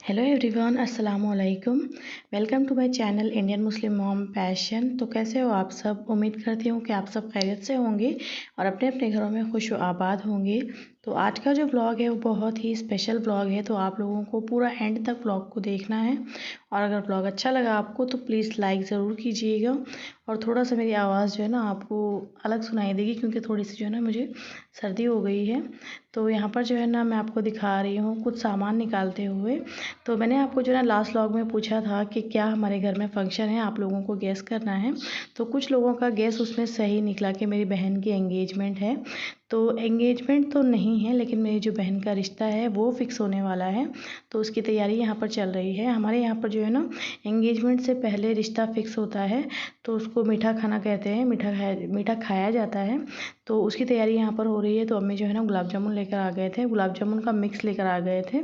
Hello everyone, अस्सलाम वालेकुम। Welcome to my channel Indian Muslim mom passion. तो कैसे हो आप सब? उम्मीद करती हूँ कि आप सब खैरियत से होंगे और अपने अपने घरों में खुश व आबाद होंगे। तो आज का जो ब्लॉग है वो बहुत ही स्पेशल ब्लॉग है, तो आप लोगों को पूरा एंड तक ब्लॉग को देखना है। और अगर ब्लॉग अच्छा लगा आपको तो प्लीज़ लाइक ज़रूर कीजिएगा। और थोड़ा सा मेरी आवाज़ जो है ना आपको अलग सुनाई देगी, क्योंकि थोड़ी सी जो है ना मुझे सर्दी हो गई है। तो यहाँ पर जो है ना मैं आपको दिखा रही हूँ कुछ सामान निकालते हुए। तो मैंने आपको जो है ना लास्ट व्लॉग में पूछा था कि क्या हमारे घर में फंक्शन है, आप लोगों को गेस करना है। तो कुछ लोगों का गेस उसमें सही निकला कि मेरी बहन की एंगेजमेंट है। तो एंगेजमेंट तो नहीं है, लेकिन मेरी जो बहन का रिश्ता है वो फ़िक्स होने वाला है। तो उसकी तैयारी यहाँ पर चल रही है। हमारे यहाँ पर जो है ना एंगेजमेंट से पहले रिश्ता फ़िक्स होता है, तो उसको मीठा खाना कहते हैं, मीठा खाया जाता है। तो उसकी तैयारी यहाँ पर हो रही है। तो अम्मी जो है ना गुलाब जामुन लेकर आ गए थे, गुलाब जामुन का मिक्स लेकर आ गए थे,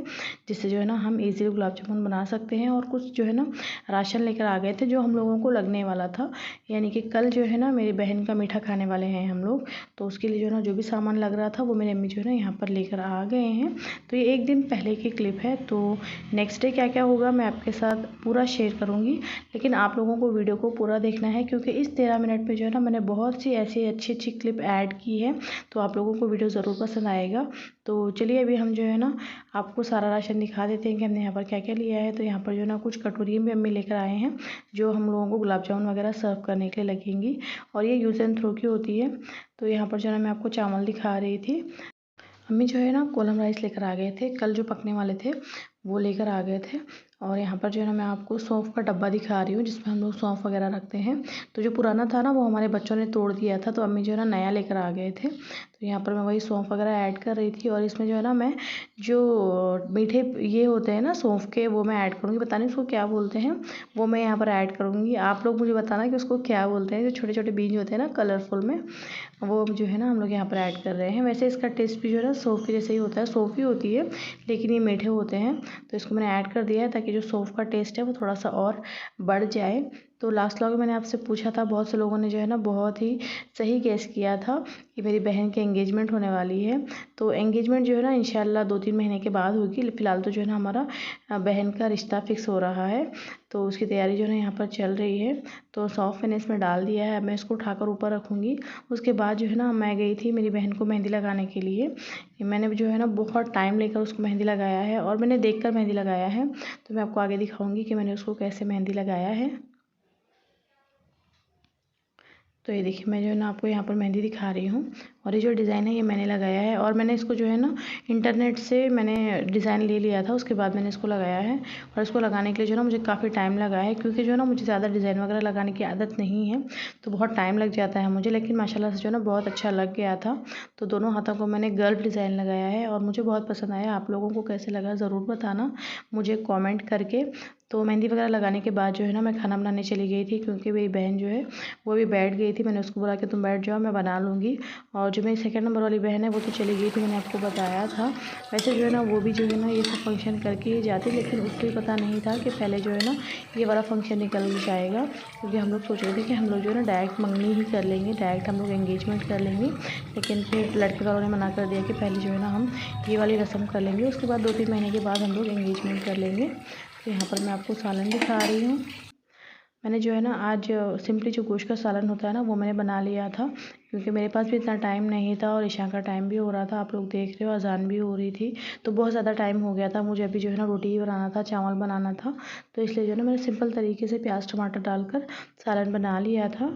जिससे जो है ना हम इजीली गुलाब जामुन बना सकते हैं। और कुछ जो है ना राशन लेकर आ गए थे जो हम लोगों को लगने वाला था, यानी कि कल जो है ना मेरी बहन का मीठा खाने वाले हैं हम लोग। तो उसके लिए जो है ना जो भी सामान लग रहा था वो मेरी अम्मी जो है ना यहाँ पर लेकर आ गए हैं। तो ये एक दिन पहले की क्लिप है। तो नेक्स्ट डे क्या क्या होगा मैं आपके साथ पूरा शेयर करूँगी, लेकिन आप लोगों को वीडियो को पूरा देखना है, क्योंकि इस 13 मिनट में जो है ना मैंने बहुत सी ऐसी अच्छी अच्छी क्लिप ऐड की है। तो आप लोगों को वीडियो ज़रूर पसंद आएगा। तो चलिए अभी हम जो है ना आपको सारा राशन दिखा देते हैं कि हमने यहाँ पर क्या क्या लिया है। तो यहाँ पर जो है ना कुछ कटोरी भी अम्मी लेकर आए हैं, जो हम लोगों को गुलाब जामुन वगैरह सर्व करने के लिए लगेंगी, और ये यूज़ एंड थ्रो की होती है। तो यहाँ पर जो है ना मैं आपको चावल दिखा रही थी। अम्मी जो है ना कोलम राइस लेकर आ गए थे, कल जो पकने वाले थे वो लेकर आ गए थे। और यहाँ पर जो है ना मैं आपको सौंफ का डब्बा दिखा रही हूँ, जिसमें हम लोग सौंफ वगैरह रखते हैं। तो जो पुराना था ना वो हमारे बच्चों ने तोड़ दिया था, तो अम्मी जो है ना नया लेकर आ गए थे। तो यहाँ पर मैं वही सौंफ वगैरह ऐड कर रही थी। और इसमें जो है ना मैं जो मीठे ये होते हैं ना सौंफ के, वो मैं ऐड करूँगी। पता नहीं उसको क्या बोलते हैं, वो मैं यहाँ पर ऐड करूँगी। आप लोग मुझे बताना कि उसको क्या बोलते हैं। जो छोटे छोटे बीज होते हैं ना कलरफुल में, वो जो है ना हम लोग यहाँ पर ऐड कर रहे हैं। वैसे इसका टेस्ट भी जो है ना सौंफ के जैसे ही होता है, सौंफ ही होती है, लेकिन ये मीठे होते हैं। तो इसको मैंने ऐड कर दिया है ताकि जो सौंफ का टेस्ट है वो थोड़ा सा और बढ़ जाए। तो लास्ट व्लॉग में मैंने आपसे पूछा था, बहुत से लोगों ने जो है ना बहुत ही सही गेस किया था कि मेरी बहन की एंगेजमेंट होने वाली है। तो एंगेजमेंट जो है ना इंशाल्लाह 2-3 महीने के बाद होगी। फ़िलहाल तो जो है ना हमारा बहन का रिश्ता फ़िक्स हो रहा है, तो उसकी तैयारी जो है ना यहाँ पर चल रही है। तो सौंफ मैंने इसमें डाल दिया है, मैं इसको उठाकर ऊपर रखूँगी। उसके बाद जो है ना मैं गई थी मेरी बहन को मेहंदी लगाने के लिए। मैंने जो है ना बहुत टाइम लेकर उसको मेहंदी लगाया है, और मैंने देखकर मेहंदी लगाया है। तो मैं आपको आगे दिखाऊंगी कि मैंने उसको कैसे मेहंदी लगाया है। तो ये देखिए मैं जो है ना आपको यहाँ पर मेहंदी दिखा रही हूँ, और ये जो डिज़ाइन है ये मैंने लगाया है। और मैंने इसको जो है ना इंटरनेट से मैंने डिज़ाइन ले लिया था, उसके बाद मैंने इसको लगाया है। और इसको लगाने के लिए जो है ना मुझे काफ़ी टाइम लगा है, क्योंकि जो है ना मुझे ज़्यादा डिज़ाइन वगैरह लगाने की आदत नहीं है, तो बहुत टाइम लग जाता है मुझे। लेकिन माशाल्लाह से जो है ना बहुत अच्छा लग गया था। तो दोनों हाथों को मैंने गर्ल डिज़ाइन लगाया है, और मुझे बहुत पसंद आया। आप लोगों को कैसे लगा ज़रूर बताना मुझे कॉमेंट करके। तो मेहंदी वगैरह लगाने के बाद जो है ना मैं खाना बनाने चली गई थी, क्योंकि मेरी बहन जो है वो भी बैठ गई थी। मैंने उसको बोला कि तुम बैठ जाओ, मैं बना लूँगी। और जो मेरी सेकंड नंबर वाली बहन है वो तो चली गई थी, मैंने आपको बताया था। वैसे जो है ना वो भी जो है ना ये सब फंक्शन करके ही जाती, लेकिन उसको ही पता नहीं था कि पहले जो है ना ये वाला फंक्शन निकल जाएगा। क्योंकि हम लोग सोच रहे थे कि हम लोग जो है ना डायरेक्ट मंगनी ही कर लेंगे, डायरेक्ट हम लोग एंगेजमेंट कर लेंगे। लेकिन फिर लड़के वालों ने मना कर दिया कि पहले जो है ना हम ये वाली रस्म कर लेंगे, उसके बाद 2-3 महीने के बाद हम लोग एंगेजमेंट कर लेंगे। तो यहाँ पर मैं आपको सालन दिखा रही हूँ। मैंने जो है ना आज सिंपली जो गोश्त का सालन होता है ना वो मैंने बना लिया था, क्योंकि मेरे पास भी इतना टाइम नहीं था, और ईशा का टाइम भी हो रहा था, आप लोग देख रहे हो अजान भी हो रही थी। तो बहुत ज़्यादा टाइम हो गया था मुझे। अभी जो है ना रोटी ही बनाना था, चावल बनाना था। तो इसलिए जो है ना मैंने सिंपल तरीके से प्याज टमाटर डालकर सालन बना लिया था।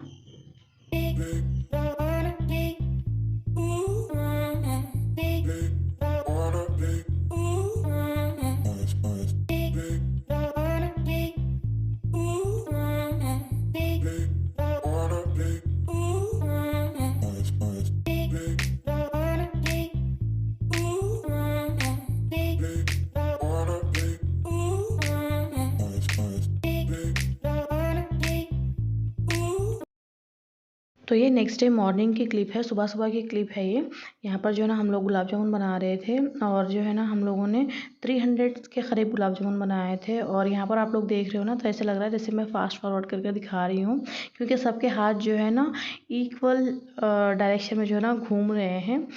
तो ये नेक्स्ट डे मॉर्निंग की क्लिप है, सुबह सुबह की क्लिप है ये। यहाँ पर जो है ना हम लोग गुलाब जामुन बना रहे थे, और जो है ना हम लोगों ने 300 के करीब गुलाब जामुन बनाए थे। और यहाँ पर आप लोग देख रहे हो ना, तो ऐसे लग रहा है जैसे मैं फास्ट फॉरवर्ड करके दिखा रही हूँ, क्योंकि सबके हाथ जो है ना इक्वल डायरेक्शन में जो है ना घूम रहे हैं।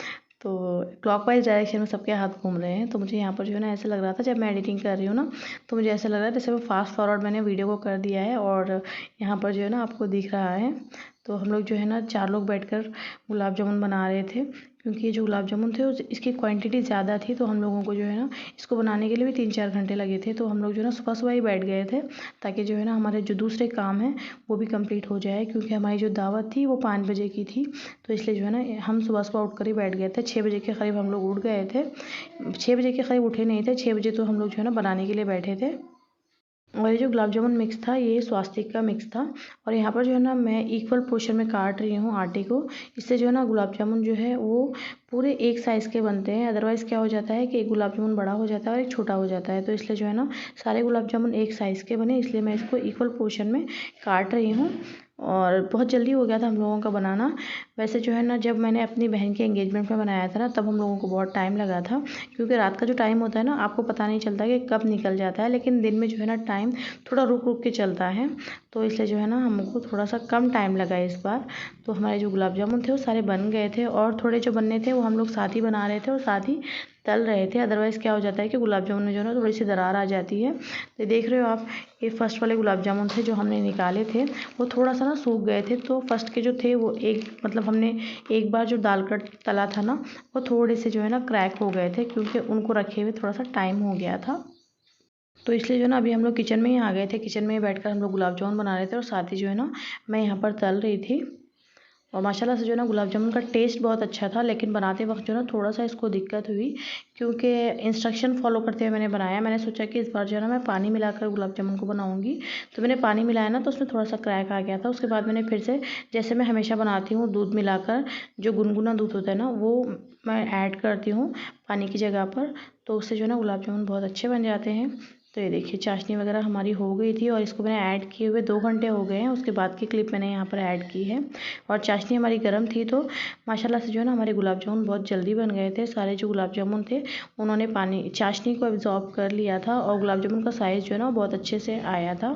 तो क्लॉकवाइज डायरेक्शन में सबके हाथ घूम रहे हैं। तो मुझे यहाँ पर जो है ना ऐसा लग रहा था, जब मैं एडिटिंग कर रही हूँ ना, तो मुझे ऐसा लग रहा है जैसे वो फास्ट फॉरवर्ड मैंने वीडियो को कर दिया है और यहाँ पर जो है ना आपको दिख रहा है। तो हम लोग जो है ना 4 लोग बैठकर गुलाब जामुन बना रहे थे, क्योंकि ये जो गुलाब जामुन थे इसकी क्वांटिटी ज़्यादा थी, तो हम लोगों को जो है ना इसको बनाने के लिए भी 3-4 घंटे लगे थे। तो हम लोग जो है ना सुबह सुबह ही बैठ गए थे, ताकि जो है ना हमारे जो दूसरे काम हैं वो भी कंप्लीट हो जाए, क्योंकि हमारी जो दावत थी वो 5 बजे की थी। तो इसलिए जो है ना हम सुबह सुबह उठ कर ही बैठ गए थे। 6 बजे के करीब हम लोग उठ गए थे। 6 बजे के करीब उठे नहीं थे, 6 बजे तो हम लोग जो है ना बनाने के लिए बैठे थे। और ये जो गुलाब जामुन मिक्स था ये स्वास्तिक का मिक्स था। और यहाँ पर जो है ना मैं इक्वल पोर्शन में काट रही हूँ आटे को। इससे जो है ना गुलाब जामुन जो है वो पूरे एक साइज़ के बनते हैं। अदरवाइज़ क्या हो जाता है कि एक गुलाब जामुन बड़ा हो जाता है और एक छोटा हो जाता है। तो इसलिए जो है ना सारे गुलाब जामुन एक साइज़ के बने, इसलिए मैं इसको इक्वल पोर्शन में काट रही हूँ। और बहुत जल्दी हो गया था हम लोगों का बनाना। वैसे जो है ना जब मैंने अपनी बहन के एंगेजमेंट में बनाया था ना, तब हम लोगों को बहुत टाइम लगा था, क्योंकि रात का जो टाइम होता है ना आपको पता नहीं चलता कि कब निकल जाता है, लेकिन दिन में जो है ना टाइम थोड़ा रुक रुक के चलता है। तो इसलिए जो है ना हमको थोड़ा सा कम टाइम लगा इस बार। तो हमारे जो गुलाब जामुन थे वो सारे बन गए थे, और थोड़े जो बनने थे वो हम लोग साथ ही बना रहे थे और साथ ही तल रहे थे। अदरवाइज़ क्या हो जाता है कि गुलाब जामुन में जो है ना थोड़ी सी दरार आ जाती है। तो देख रहे हो आप, ये फर्स्ट वाले गुलाब जामुन थे जो हमने निकाले थे, वो थोड़ा सा ना सूख गए थे। तो फर्स्ट के जो थे वो एक मतलब हमने एक बार जो दाल का तला था ना, वो थोड़े से जो है ना क्रैक हो गए थे, क्योंकि उनको रखे हुए थोड़ा सा टाइम हो गया था। तो इसलिए जो है ना अभी हम लोग किचन में ही आ गए थे। किचन में ही बैठकर हम लोग गुलाब जामुन बना रहे थे और साथ ही जो है ना मैं यहाँ पर तल रही थी। और माशाल्लाह से जो है ना गुलाब जामुन का टेस्ट बहुत अच्छा था, लेकिन बनाते वक्त जो है ना थोड़ा सा इसको दिक्कत हुई, क्योंकि इंस्ट्रक्शन फॉलो करते हुए मैंने बनाया। मैंने सोचा कि इस बार जो है ना मैं पानी मिलाकर गुलाब जामुन को बनाऊंगी। तो मैंने पानी मिलाया ना, तो उसमें थोड़ा सा क्रैक आ गया था। उसके बाद मैंने फिर से, जैसे मैं हमेशा बनाती हूँ, दूध मिलाकर, जो गुनगुना दूध होता है ना वो मैं ऐड करती हूँ पानी की जगह पर। तो उससे जो है ना गुलाब जामुन बहुत अच्छे बन जाते हैं। तो ये देखिए चाशनी वगैरह हमारी हो गई थी, और इसको मैंने ऐड किए हुए 2 घंटे हो गए हैं। उसके बाद की क्लिप मैंने यहाँ पर ऐड की है। और चाशनी हमारी गर्म थी, तो माशाल्लाह से जो है ना हमारे गुलाब जामुन बहुत जल्दी बन गए थे। सारे जो गुलाब जामुन थे उन्होंने पानी चाशनी को एब्जॉर्ब कर लिया था, और गुलाब जामुन का साइज़ जो है ना बहुत अच्छे से आया था।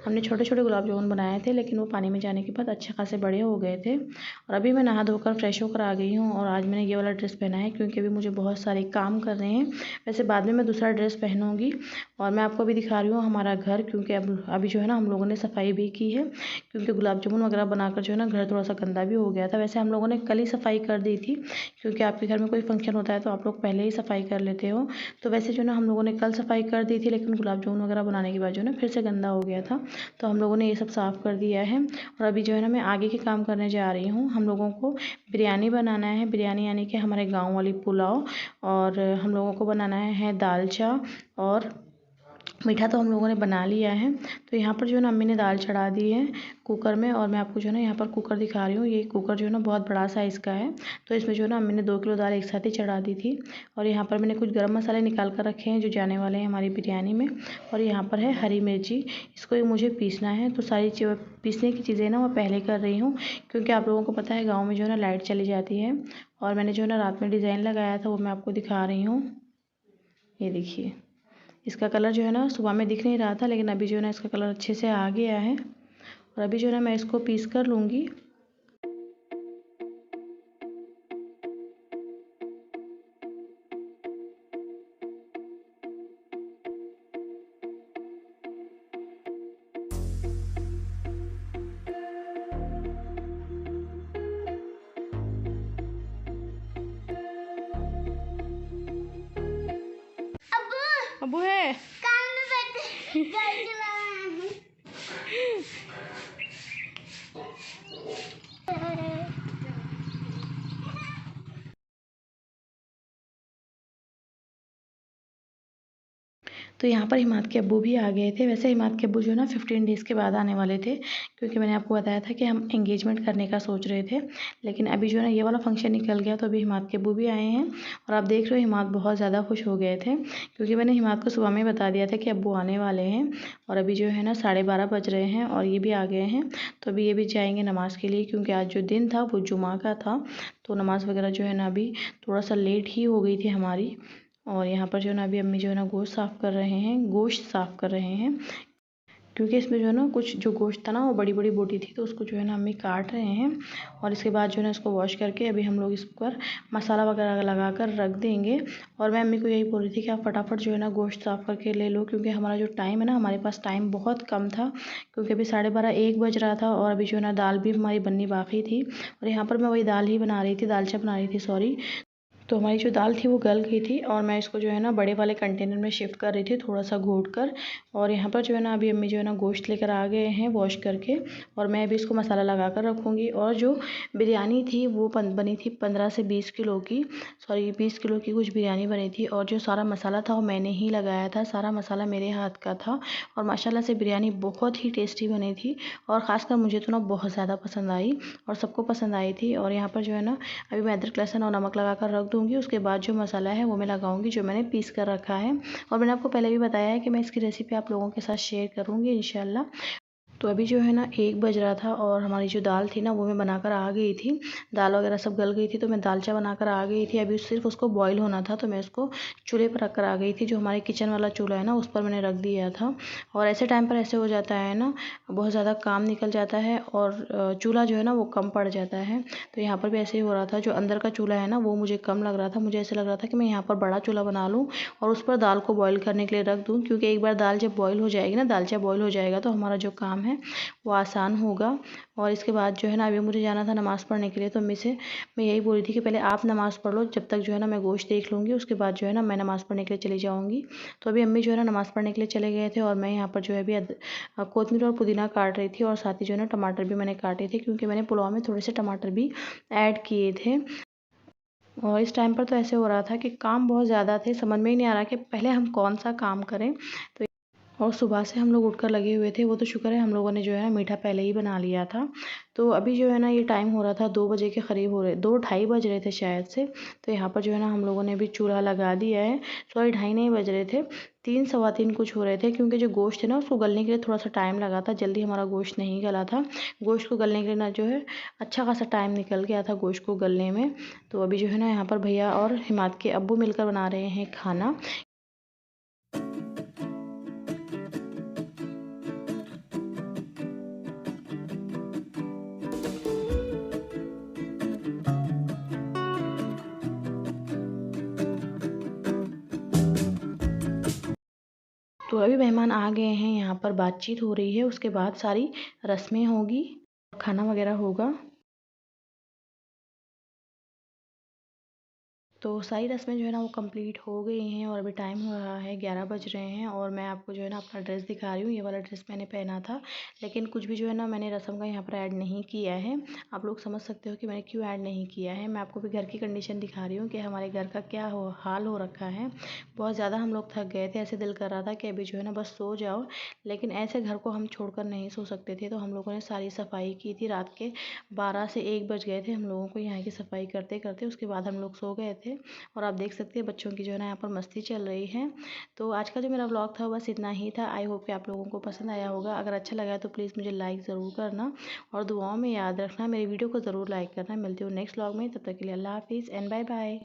हमने छोटे छोटे गुलाब जामुन बनाए थे, लेकिन वो पानी में जाने के बाद अच्छे खासे बड़े हो गए थे। और अभी मैं नहा धोकर फ्रेश होकर आ गई हूँ, और आज मैंने ये वाला ड्रेस पहना है क्योंकि अभी मुझे बहुत सारे काम करने हैं। वैसे बाद में मैं दूसरा ड्रेस पहनूंगी। और मैं आपको अभी दिखा रही हूँ हमारा घर, क्योंकि अब अभी जो है ना हम लोगों ने सफाई भी की है, क्योंकि गुलाब जामुन वगैरह बनाकर जो है ना घर थोड़ा सा गंदा भी हो गया था। वैसे हम लोगों ने कल ही सफाई कर दी थी, क्योंकि आपके घर में कोई फंक्शन होता है तो आप लोग पहले ही सफाई कर लेते हो। तो वैसे जो है ना हम लोगों ने कल सफाई कर दी थी, लेकिन गुलाब जामुन वगैरह बनाने के बाद जो है ना फिर से गंदा हो गया था। तो हम लोगों ने ये सब साफ़ कर दिया है। और अभी जो है ना मैं आगे के काम करने जा रही हूँ। हम लोगों को बिरयानी बनाना है। बिरयानी यानी कि हमारे गाँव वाली पुलाव। और हम लोगों को बनाना है दाल चा, और मीठा तो हम लोगों ने बना लिया है। तो यहाँ पर जो है ना अम्मी ने दाल चढ़ा दी है कुकर में, और मैं आपको जो है ना यहाँ पर कुकर दिखा रही हूँ। ये कुकर जो है ना बहुत बड़ा साइज़ का है। तो इसमें जो है ना अम्मी ने 2 किलो दाल एक साथ ही चढ़ा दी थी। और यहाँ पर मैंने कुछ गरम मसाले निकाल कर रखे हैं जो जाने वाले हैं हमारी बिरयानी में। और यहाँ पर है हरी मिर्ची, इसको मुझे पीसना है। तो सारी पीसने की चीज़ें ना मैं पहले कर रही हूँ, क्योंकि आप लोगों को पता है गाँव में जो है ना लाइट चली जाती है। और मैंने जो है ना रात में डिज़ाइन लगाया था वो मैं आपको दिखा रही हूँ। ये देखिए, इसका कलर जो है ना सुबह में दिख नहीं रहा था, लेकिन अभी जो है ना इसका कलर अच्छे से आ गया है। और अभी जो है ना मैं इसको पीस कर लूँगी। अबू है कान में बैठे गाड़ी चला रहा हूँ। तो यहाँ पर हिमाद के अब्बू भी आ गए थे। वैसे हिमाद के अब्बू जो है ना 15 डेज़ के बाद आने वाले थे, क्योंकि मैंने आपको बताया था कि हम एंगेजमेंट करने का सोच रहे थे। लेकिन अभी जो है ना ये वाला फंक्शन निकल गया, तो अभी हिमाद के अब्बू भी आए हैं। और आप देख रहे हो हिमाद बहुत ज़्यादा खुश हो गए थे, क्योंकि मैंने हिमाद को सुबह में बता दिया था कि अब्बू आने वाले हैं। और अभी जो है ना 12:30 बज रहे हैं और ये भी आ गए हैं। तो अभी ये भी जाएंगे नमाज़ के लिए, क्योंकि आज जो दिन था वो जुमा का था। तो नमाज़ वगैरह जो है ना अभी थोड़ा सा लेट ही हो गई थी हमारी। और यहाँ पर जो है ना अभी अम्मी जो है ना गोश्त साफ़ कर रहे हैं। क्योंकि इसमें जो है ना कुछ जो गोश्त था ना वो बड़ी बड़ी बोटी थी, तो उसको जो है ना अम्मी काट रहे हैं। और इसके बाद जो है ना इसको वॉश करके अभी हम लोग इस पर मसाला वगैरह लगा कर रख देंगे। और मैं अम्मी को यही बोल रही थी कि आप फटाफट जो है ना गोश्त साफ़ करके ले लो, क्योंकि हमारा जो टाइम है ना, हमारे पास टाइम बहुत कम था, क्योंकि अभी 12:30-1 बज रहा था। और अभी जो है ना दाल भी हमारी बननी बाकी थी, और यहाँ पर मैं वही दाल ही बना रही थी, दालचा बना रही थी सॉरी। तो हमारी जो दाल थी वो गल गई थी, और मैं इसको जो है ना बड़े वाले कंटेनर में शिफ्ट कर रही थी थोड़ा सा घोट कर। और यहाँ पर जो है ना अभी अम्मी जो है ना गोश्त लेकर आ गए हैं वॉश करके, और मैं अभी इसको मसाला लगा कर रखूँगी। और जो बिरयानी थी वो बनी थी 15 से 20 किलो की, सॉरी 20 किलो की कुछ बिरयानी बनी थी। और जो सारा मसाला था वो मैंने ही लगाया था, सारा मसाला मेरे हाथ का था। और माशाल्लाह से बिरयानी बहुत ही टेस्टी बनी थी, और ख़ासकर मुझे तो ना बहुत ज़्यादा पसंद आई, और सबको पसंद आई थी। और यहाँ पर जो है ना अभी मैं अदरक लहसुन और नमक लगा कर रख दूँगी। उसके बाद जो मसाला है वो मैं लगाऊंगी जो मैंने पीस कर रखा है। और मैंने आपको पहले भी बताया है कि मैं इसकी रेसिपी आप लोगों के साथ शेयर करूँगी इंशाल्लाह। तो अभी जो है ना 1 बज रहा था, और हमारी जो दाल थी ना वो मैं बनाकर आ गई थी। दाल वगैरह सब गल गई थी, तो मैं दालचा बनाकर आ गई थी। अभी सिर्फ उसको बॉईल होना था, तो मैं उसको चूल्हे पर रख कर आ गई थी। जो हमारे किचन वाला चूल्हा है ना उस पर मैंने रख दिया था। और ऐसे टाइम पर ऐसे हो जाता है ना, बहुत ज़्यादा काम निकल जाता है, और चूल्हा जो है ना वो कम पड़ जाता है। तो यहाँ पर भी ऐसे ही हो रहा था। जो अंदर का चूल्हा है ना वो मुझे कम लग रहा था, मुझे ऐसे लग रहा था कि मैं यहाँ पर बड़ा चूल्हा बना लूँ और उस पर दाल को बॉईल करने के लिए रख दूँ, क्योंकि एक बार दाल जब बॉईल हो जाएगी ना, दालचा बॉईल हो जाएगा, तो हमारा जो काम है वो आसान होगा। और इसके बाद जो है ना अभी मुझे जाना था नमाज़ पढ़ने के लिए, तो अम्मी से मैं यही बोल रही थी कि पहले आप नमाज़ पढ़ लो, जब तक जो है ना मैं गोश्त देख लूँगी, उसके बाद जो है ना मैं नमाज़ पढ़ने के लिए चली जाऊँगी। तो अभी अम्मी जो है ना नमाज़ पढ़ने के लिए चले गए थे, और मैं यहाँ पर जो है अभी कोतमीर और पुदीना काट रही थी, और साथ ही जो है ना टमाटर भी मैंने काटे थे, क्योंकि मैंने पुलाव में थोड़े से टमाटर भी ऐड किए थे। और इस टाइम पर तो ऐसे हो रहा था कि काम बहुत ज़्यादा थे, समझ में ही नहीं आ रहा कि पहले हम कौन सा काम करें। तो और सुबह से हम लोग उठकर लगे हुए थे, वो तो शुक्र है हम लोगों ने जो है ना मीठा पहले ही बना लिया था। तो अभी जो है ना ये टाइम हो रहा था 2 बजे के करीब, हो रहे 2 ढाई बज रहे थे शायद से। तो यहाँ पर जो है ना हम लोगों ने भी चूल्हा लगा दिया है। सॉरी, ढाई नहीं बज रहे थे, 3 सवा 3 कुछ हो रहे थे, क्योंकि जो गोश्त है ना उसको गलने के लिए थोड़ा सा टाइम लगा था, जल्दी हमारा गोश्त नहीं गला था। गोश्त को गलने के लिए ना जो है अच्छा खासा टाइम निकल गया था गोश्त को गलने में। तो अभी जो है ना यहाँ पर भैया और हिमाद के अब्बू मिलकर बना रहे हैं खाना। तो अभी मेहमान आ गए हैं, यहाँ पर बातचीत हो रही है, उसके बाद सारी रस्में होगी, खाना वगैरह होगा। तो सारी रस्में जो है ना वो कंप्लीट हो गई हैं, और अभी टाइम हो रहा है 11 बज रहे हैं। और मैं आपको जो है ना अपना ड्रेस दिखा रही हूँ, ये वाला ड्रेस मैंने पहना था, लेकिन कुछ भी जो है ना मैंने रस्म का यहाँ पर ऐड नहीं किया है। आप लोग समझ सकते हो कि मैंने क्यों ऐड नहीं किया है। मैं आपको भी घर की कंडीशन दिखा रही हूँ कि हमारे घर का क्या हाल हो रखा है। बहुत ज़्यादा हम लोग थक गए थे, ऐसे दिल कर रहा था कि अभी जो है ना बस सो जाओ, लेकिन ऐसे घर को हम छोड़ नहीं सो सकते थे। तो हम लोगों ने सारी सफाई की थी, रात के 12 से 1 बज गए थे हम लोगों को यहाँ की सफाई करते करते। उसके बाद हम लोग सो गए थे। और आप देख सकते हैं बच्चों की जो है ना यहाँ पर मस्ती चल रही है। तो आज का जो मेरा व्लॉग था बस इतना ही था। आई होप कि आप लोगों को पसंद आया होगा। अगर अच्छा लगा तो प्लीज़ मुझे लाइक ज़रूर करना, और दुआओं में याद रखना, मेरी वीडियो को ज़रूर लाइक करना। मिलती हूँ नेक्स्ट व्लॉग में, तब तक के लिए अल्लाह हाफिज़ एंड बाय बाय।